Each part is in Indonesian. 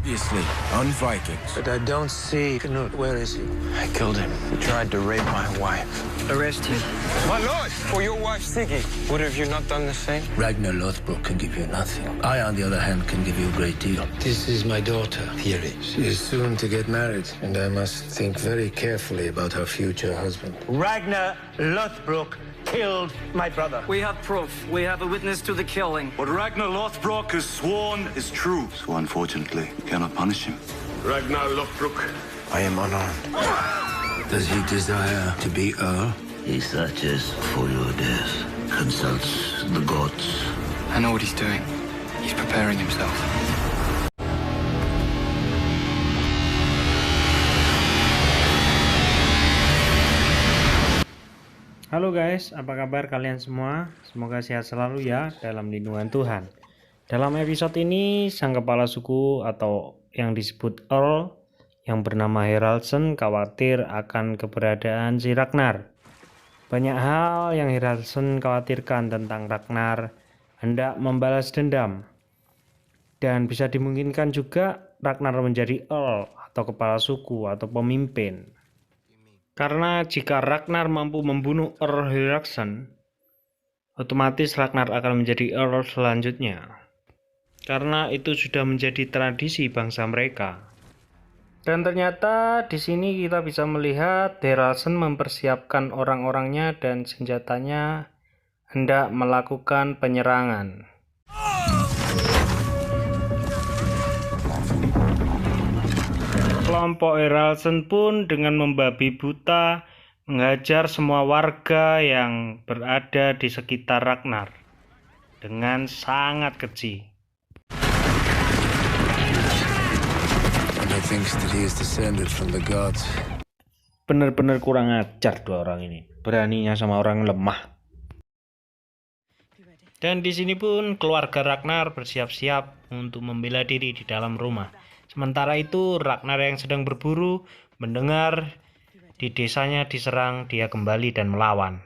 Obviously, on Vikings. But I don't see Knut. Where is he? I killed him. He tried to rape my wife. Arrest him. My lord, for your wife Siggy, would have you not done the same? Ragnar Lothbrok can give you nothing. I, on the other hand, can give you a great deal. This is my daughter, Thierry. She is soon to get married, and I must think very carefully about her future husband. Ragnar Lothbrok killed my brother. We have proof. We have a witness to the killing. What Ragnar Lothbrok has sworn is true. So unfortunately, we cannot punish him. Ragnar Lothbrok. I am unarmed. Does he desire to be Earl? He searches for your death, consults the gods. I know what he's doing. He's preparing himself. Halo guys, apa kabar kalian semua? Semoga sehat selalu ya dalam lindungan Tuhan. Dalam episode ini, sang kepala suku atau yang disebut Earl yang bernama Haraldson khawatir akan keberadaan si Ragnar. Banyak hal yang Haraldson khawatirkan tentang Ragnar hendak membalas dendam. Dan bisa dimungkinkan juga Ragnar menjadi Earl atau kepala suku atau pemimpin. Karena jika Ragnar mampu membunuh Earl Haraldson, otomatis Ragnar akan menjadi Earl selanjutnya. Karena itu sudah menjadi tradisi bangsa mereka. Dan ternyata di sini kita bisa melihat Haraldson mempersiapkan orang-orangnya dan senjatanya hendak melakukan penyerangan. Kelompok Haraldson pun dengan membabi buta menghajar semua warga yang berada di sekitar Ragnar dengan sangat keji. Benar-benar kurang ajar dua orang ini, beraninya sama orang lemah. Dan di sini pun keluarga Ragnar bersiap-siap untuk membela diri di dalam rumah. Sementara itu Ragnar yang sedang berburu mendengar di desanya diserang, dia kembali dan melawan.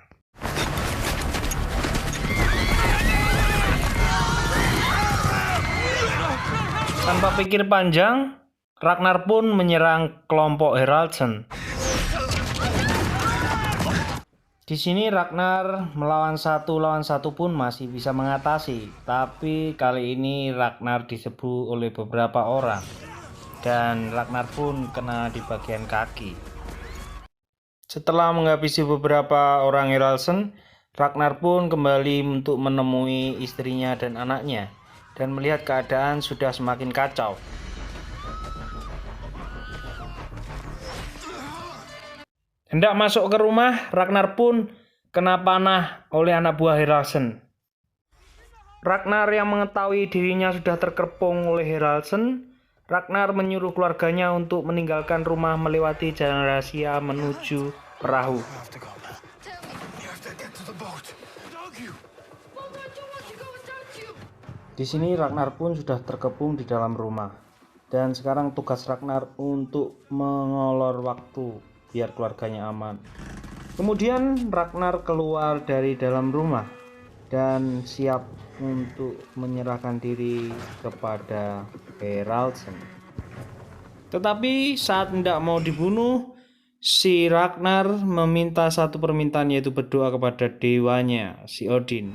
Tanpa pikir panjang, Ragnar pun menyerang kelompok Haraldson. Di sini Ragnar melawan satu lawan satu pun masih bisa mengatasi, tapi kali ini Ragnar diserbu oleh beberapa orang dan Ragnar pun kena di bagian kaki. Setelah menghabisi beberapa orang Haraldson, Ragnar pun kembali untuk menemui istrinya dan anaknya dan melihat keadaan sudah semakin kacau. Hendak masuk ke rumah, Ragnar pun kena panah oleh anak buah Haraldson. Ragnar yang mengetahui dirinya sudah terkepung oleh Haraldson, Ragnar menyuruh keluarganya untuk meninggalkan rumah melewati jalan rahasia menuju perahu. Di sini Ragnar pun sudah terkepung di dalam rumah. Dan sekarang tugas Ragnar untuk mengolor waktu biar keluarganya aman. Kemudian Ragnar keluar dari dalam rumah dan siap untuk menyerahkan diri kepada Haraldson. Tetapi saat hendak mau dibunuh, si Ragnar meminta satu permintaan, yaitu berdoa kepada dewanya, si Odin.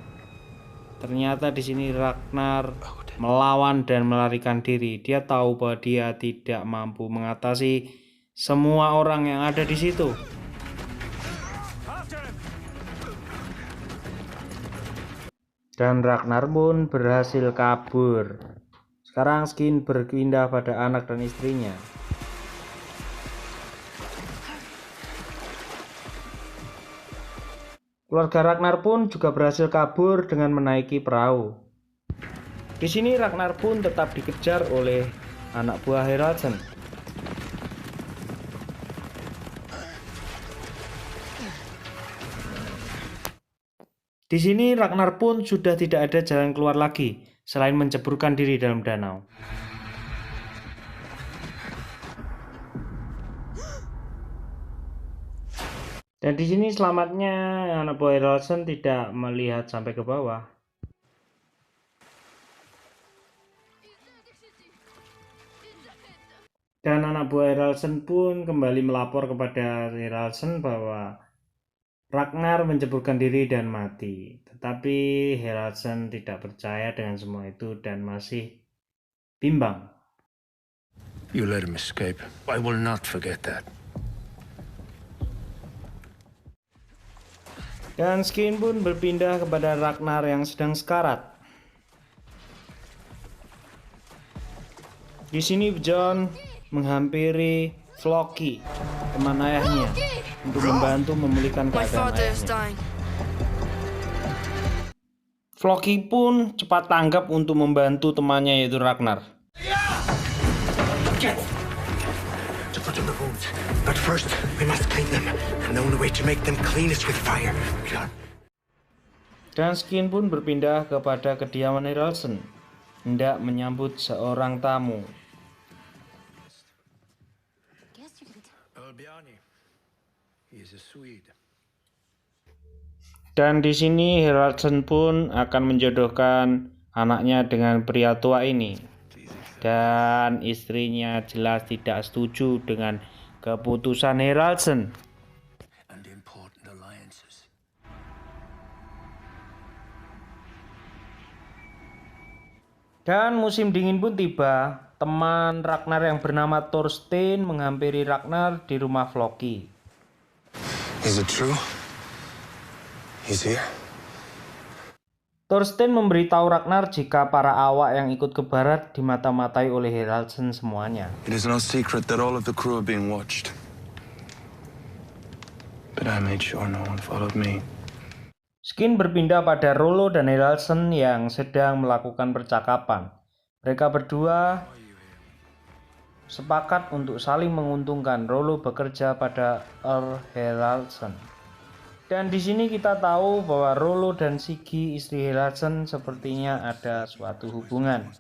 Ternyata di sini Ragnar melawan dan melarikan diri. Dia tahu bahwa dia tidak mampu mengatasi semua orang yang ada di situ. Dan Ragnar pun berhasil kabur. Sekarang Skin berpindah pada anak dan istrinya. Keluarga Ragnar pun juga berhasil kabur dengan menaiki perahu. Di sini Ragnar pun tetap dikejar oleh anak buah Haraldson. Di sini Ragnar pun sudah tidak ada jalan keluar lagi selain menceburkan diri dalam danau. Dan di sini selamatnya anak buah Haraldson tidak melihat sampai ke bawah. Dan anak buah Haraldsen pun kembali melapor kepada Haraldsen bahwa Ragnar menceburkan diri dan mati. Tetapi Haraldsen tidak percaya dengan semua itu dan masih bimbang. You let him escape. I will not forget that. Dan Skin pun berpindah kepada Ragnar yang sedang sekarat. Di sini Jon menghampiri Floki, teman ayahnya, untuk membantu memulihkan keadaan ayahnya. Floki pun cepat tanggap untuk membantu temannya yaitu Ragnar. To put on the wounds. But first, we must clean them. And the only way to make them clean is with fire. Dan Skin pun berpindah kepada kediaman Haraldsen, hendak menyambut seorang tamu. He is a Swede. Dan di sini Haraldsen pun akan menjodohkan anaknya dengan pria tua ini. Dan istrinya jelas tidak setuju dengan keputusan Haraldsen. And important alliances. Dan musim dingin pun tiba. Teman Ragnar yang bernama Thorstein menghampiri Ragnar di rumah Floki. Is it true? He's here? Thorstein memberitahu Ragnar jika para awak yang ikut ke barat dimata-matai oleh Haraldsen semuanya. It is no secret that all of the crew are being watched. But I made sure no one followed me. Skin berpindah pada Rollo dan Haraldsen yang sedang melakukan percakapan. Mereka berdua sepakat untuk saling menguntungkan. Rollo bekerja pada Earl Haraldsen. Dan di sini kita tahu bahwa Rollo dan Siggy istri Haraldsen sepertinya ada suatu hubungan.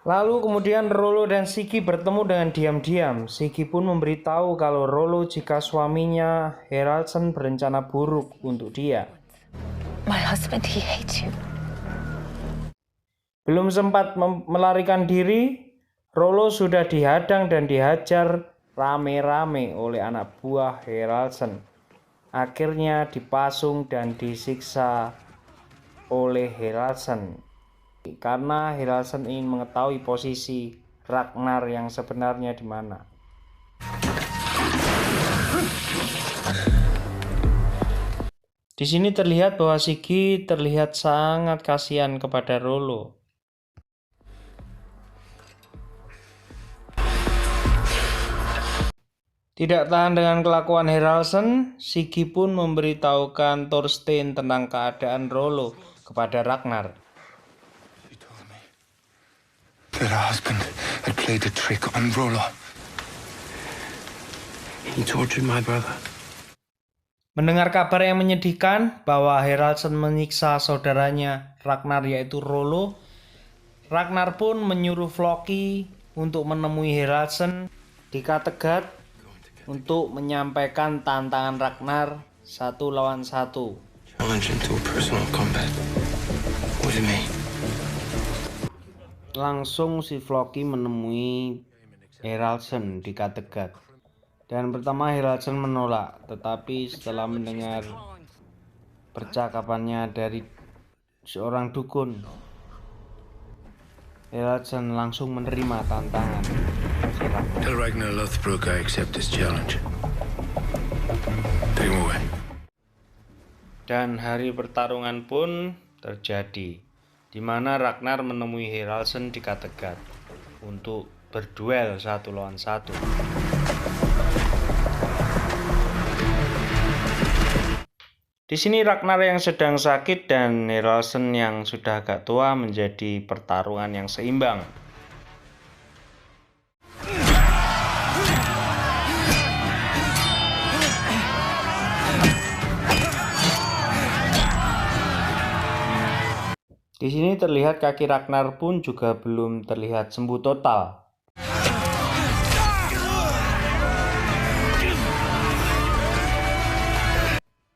Lalu kemudian Rollo dan Siggy bertemu dengan diam-diam. Siggy pun memberitahu kalau Rollo jika suaminya Haraldsen berencana buruk untuk dia. My husband, he hates you. Belum sempat melarikan diri, Rollo sudah dihadang dan dihajar rame-rame oleh anak buah Haraldsen. Akhirnya dipasung dan disiksa oleh Haraldsen. Karena Haraldsen ingin mengetahui posisi Ragnar yang sebenarnya di mana. Di sini terlihat bahwa Siggy terlihat sangat kasihan kepada Rollo. Tidak tahan dengan kelakuan Haraldsen, Siggy pun memberitahukan Thorstein tentang keadaan Rollo kepada Ragnar. She told me that her husband had played a trick on Rollo. He tortured my brother. Mendengar kabar yang menyedihkan bahwa Haraldsen menyiksa saudaranya Ragnar yaitu Rollo, Ragnar pun menyuruh Floki untuk menemui Haraldsen di Kattegat untuk menyampaikan tantangan Ragnar 1 lawan 1. Challenge into a personal combat with me. Langsung si Floki menemui Haraldsen di Kattegat. Dan pertama Haraldsen menolak, tetapi setelah mendengar percakapannya dari seorang dukun, Haraldsen langsung menerima tantangan. Tell Ragnar Lothbrok I accept this challenge. Take him away. Dan hari pertarungan pun terjadi, di mana Ragnar menemui Haraldsen di Kattegat untuk berduel 1 lawan 1. Di sini Ragnar yang sedang sakit dan Haraldsen yang sudah agak tua menjadi pertarungan yang seimbang. Di sini terlihat kaki Ragnar pun juga belum terlihat sembuh total.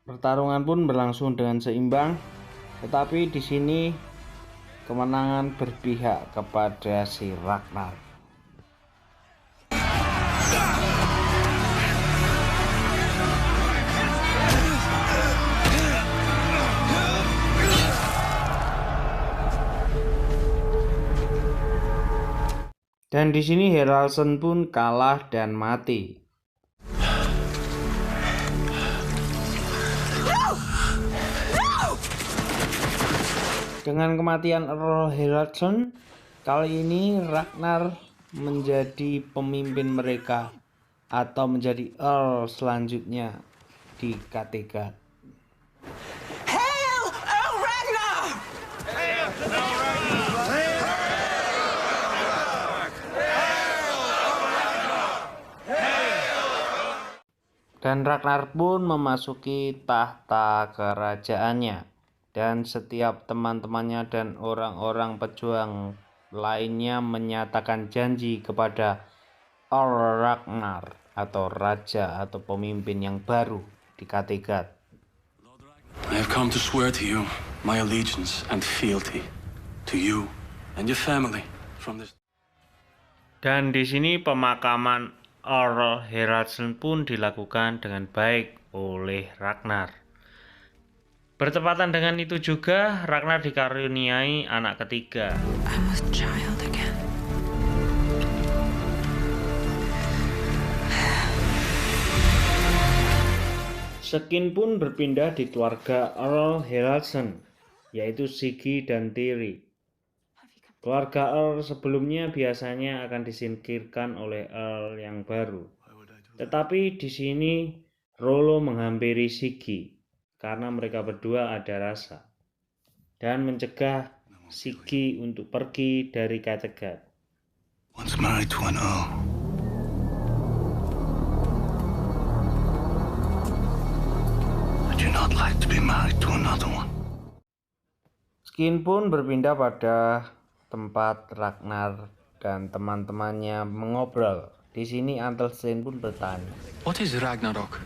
Pertarungan pun berlangsung dengan seimbang, tetapi di sini kemenangan berpihak kepada si Ragnar. Dan di sini Haraldson pun kalah dan mati. Dengan kematian Earl Haraldson, kali ini Ragnar menjadi pemimpin mereka atau menjadi Earl selanjutnya di Kattegat. Hail Earl Ragnar! Hail Earl Ragnar! Dan Ragnar pun memasuki tahta kerajaannya. Dan setiap teman-temannya dan orang-orang pejuang lainnya menyatakan janji kepada Earl Ragnar atau raja atau pemimpin yang baru di Kattegat. I have come to swear to you my allegiance and fealty to you and your family from this. Dan di sini pemakaman Earl Haraldson pun dilakukan dengan baik oleh Ragnar. Bertepatan dengan itu juga Ragnar dikaruniai anak ketiga. I'm a child again. Skin pun berpindah di keluarga Earl Haraldson, yaitu Siggy dan Tiri. Keluarga Earl sebelumnya biasanya akan disingkirkan oleh Earl yang baru. Tetapi di sini Rollo menghampiri Siggy karena mereka berdua ada rasa dan mencegah Siggy untuk pergi dari Kattegat. Once married to an earl. Would you not like to be married to another one? Skin pun berpindah pada tempat Ragnar dan teman-temannya mengobrol. Di sini Antelstein pun bertanya. What is Ragnarok?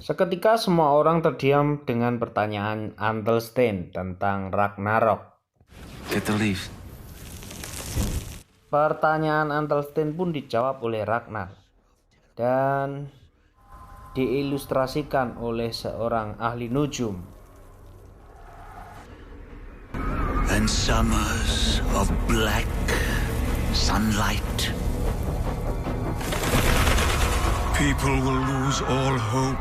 Seketika semua orang terdiam dengan pertanyaan Antelstein tentang Ragnarok. Get the leaves. Pertanyaan Antelstein pun dijawab oleh Ragnar dan diilustrasikan oleh seorang ahli nujum. And summers of black sunlight. People will lose all hope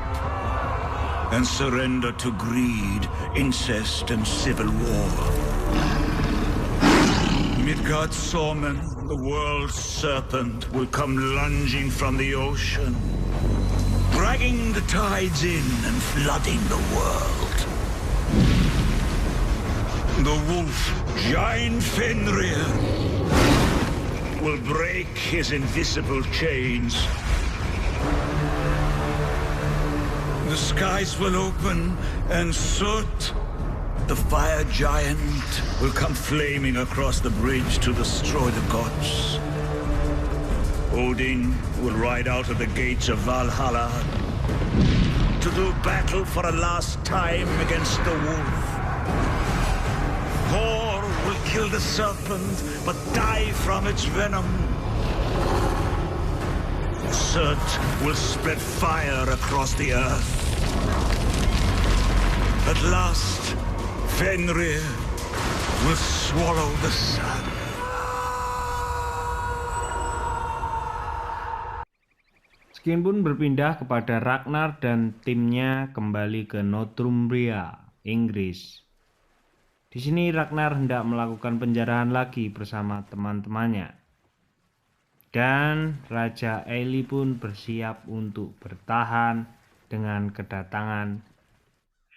and surrender to greed, incest, and civil war. Midgard Somen, the world's serpent, will come lunging from the ocean, dragging the tides in and flooding the world. The wolf, giant Fenrir, will break his invisible chains. The skies will open, and Soot, the fire giant, will come flaming across the bridge to destroy the gods. Odin will ride out of the gates of Valhalla to do battle for a last time against the wolf. Thor will kill the serpent, but die from its venom. Surt will spread fire across the earth. At last, Fenrir will swallow the sun. Skin pun berpindah kepada Ragnar dan timnya kembali ke Northumbria, Inggris. Di sini Ragnar hendak melakukan penjarahan lagi bersama teman-temannya. Dan Raja Aili pun bersiap untuk bertahan dengan kedatangan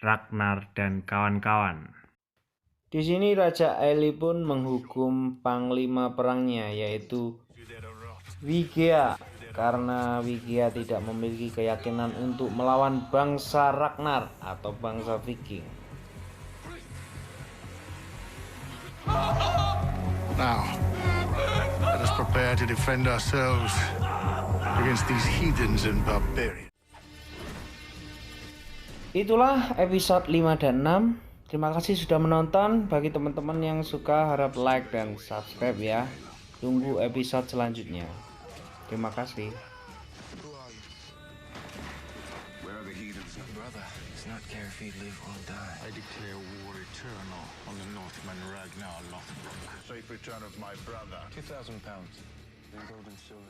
Ragnar dan kawan-kawan. Di sini Raja Aili pun menghukum panglima perangnya yaitu Vigea karena Vigea tidak memiliki keyakinan untuk melawan bangsa Ragnar atau bangsa Viking. Now, let us prepare to defend ourselves against these heathens and barbarians. Itulah episode 5 dan 6. Terima kasih sudah menonton. Bagi teman-teman yang suka harap like dan subscribe ya. Tunggu episode selanjutnya. Terima kasih. Where are the heathens? Brother, it's not care if he live or die. I declare war eternal on the north. Northman Ragnar Lothbrok. Safe return of my brother. £2,000. In gold and silver.